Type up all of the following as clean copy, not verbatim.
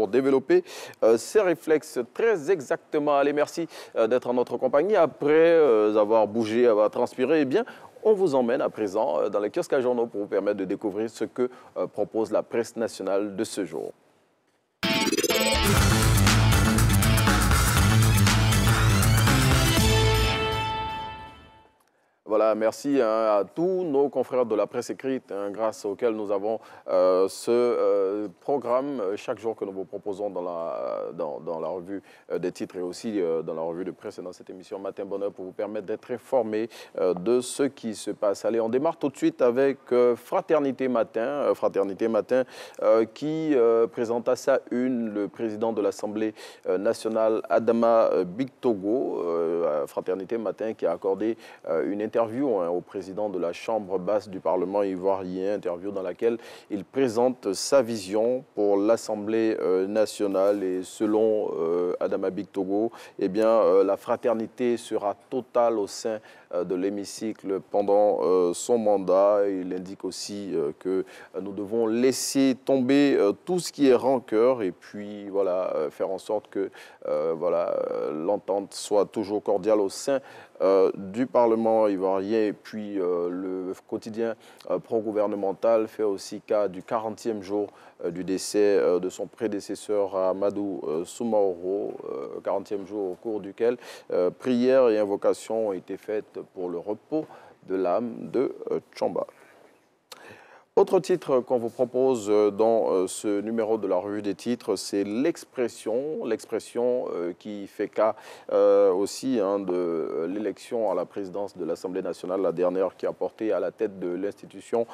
développer ses réflexes très exactement. Allez, merci d'être en notre compagnie. Après avoir bougé, avoir transpiré, eh bien, on vous emmène à présent dans les kiosques à journaux pour vous permettre de découvrir ce que propose la presse nationale de ce jour. Voilà, merci à tous nos confrères de la presse écrite, grâce auxquels nous avons ce programme chaque jour que nous vous proposons dans la revue des titres et aussi dans la revue de presse et dans cette émission Matin Bonheur pour vous permettre d'être informés de ce qui se passe. Allez, on démarre tout de suite avec Fraternité Matin, qui présente à sa une le président de l'Assemblée nationale, Adama Bictogo. Fraternité Matin qui a accordé une interview au président de la Chambre basse du Parlement ivoirien, interview dans laquelle il présente sa vision pour l'Assemblée nationale. Et selon Adama Bictogo, eh bien, la fraternité sera totale au sein de l'hémicycle pendant son mandat. Il indique aussi que nous devons laisser tomber tout ce qui est rancœur et puis voilà, faire en sorte que l'entente soit toujours cordiale au sein du Parlement ivoirien. Et puis le quotidien pro-gouvernemental fait aussi cas du 40e jour du décès de son prédécesseur Amadou Soumaoro, 40e jour au cours duquel prières et invocations ont été faites pour le repos de l'âme de Tchamba. Autre titre qu'on vous propose dans ce numéro de la revue des titres, c'est l'expression qui fait cas aussi de l'élection à la présidence de l'Assemblée nationale, la dernière qui a porté à la tête de l'institution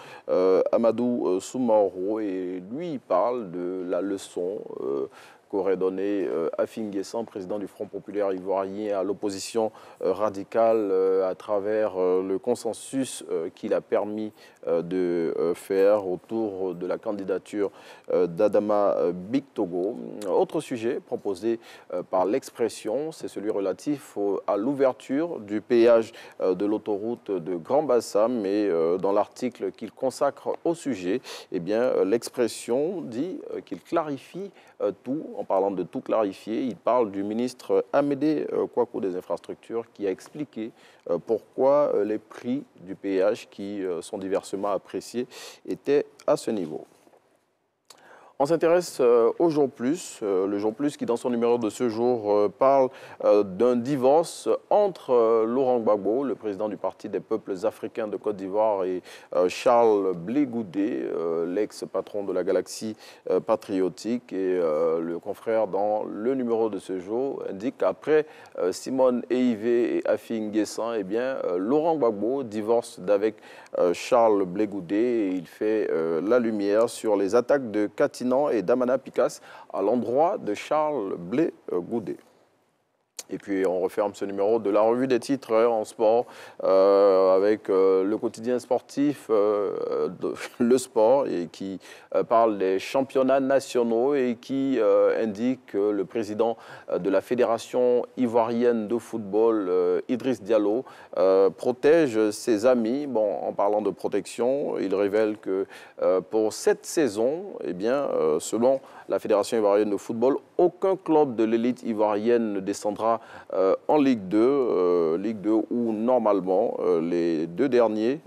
Amadou Soumaoro. Et lui, il parle de la leçon qu'aurait donné Afin Guessan, président du Front populaire ivoirien, à l'opposition radicale à travers le consensus qu'il a permis de faire autour de la candidature d'Adama Bictogo. Autre sujet proposé par l'expression, c'est celui relatif à l'ouverture du péage de l'autoroute de Grand Bassam. Mais dans l'article qu'il consacre au sujet, eh bien, l'expression dit qu'il clarifie tout. En parlant de tout clarifier, il parle du ministre Amédée Kouakou des Infrastructures qui a expliqué pourquoi les prix du péage qui sont diversement appréciés étaient à ce niveau. On s'intéresse au Jour Plus, le Jour Plus qui dans son numéro de ce jour parle d'un divorce entre Laurent Gbagbo, le président du Parti des peuples africains de Côte d'Ivoire, et Charles Blé Goudé, l'ex-patron de la Galaxie patriotique. Et le confrère dans le numéro de ce jour indique qu'après Simone Eivé et Afin Guessan, eh bien, Laurent Gbagbo divorce d'avec Charles Blé Goudé et il fait la lumière sur les attaques de Katina et d'Amana Picasse à l'endroit de Charles Blé Goudé. Et puis on referme ce numéro de la revue des titres en sport avec le quotidien sportif, le sport, et qui parle des championnats nationaux et qui indique que le président de la Fédération ivoirienne de football, Idriss Diallo, protège ses amis. Bon, en parlant de protection, il révèle que pour cette saison, eh bien, selon la Fédération ivoirienne de football, aucun club de l'élite ivoirienne ne descendra en Ligue 2, où normalement les deux derniers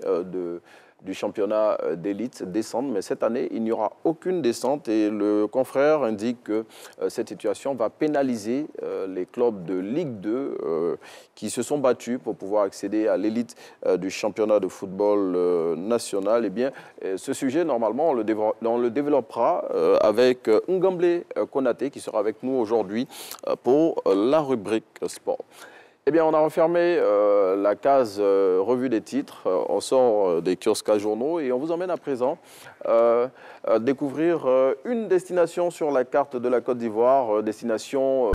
du championnat d'élite descendent. Mais cette année, il n'y aura aucune descente et le confrère indique que cette situation va pénaliser les clubs de Ligue 2 qui se sont battus pour pouvoir accéder à l'élite du championnat de football national. Eh bien, ce sujet, normalement, on le développera avec Ngamblé Konaté qui sera avec nous aujourd'hui pour la rubrique sport. Eh bien, on a refermé la case revue des titres. On sort des kiosques à journaux et on vous emmène à présent découvrir une destination sur la carte de la Côte d'Ivoire, destination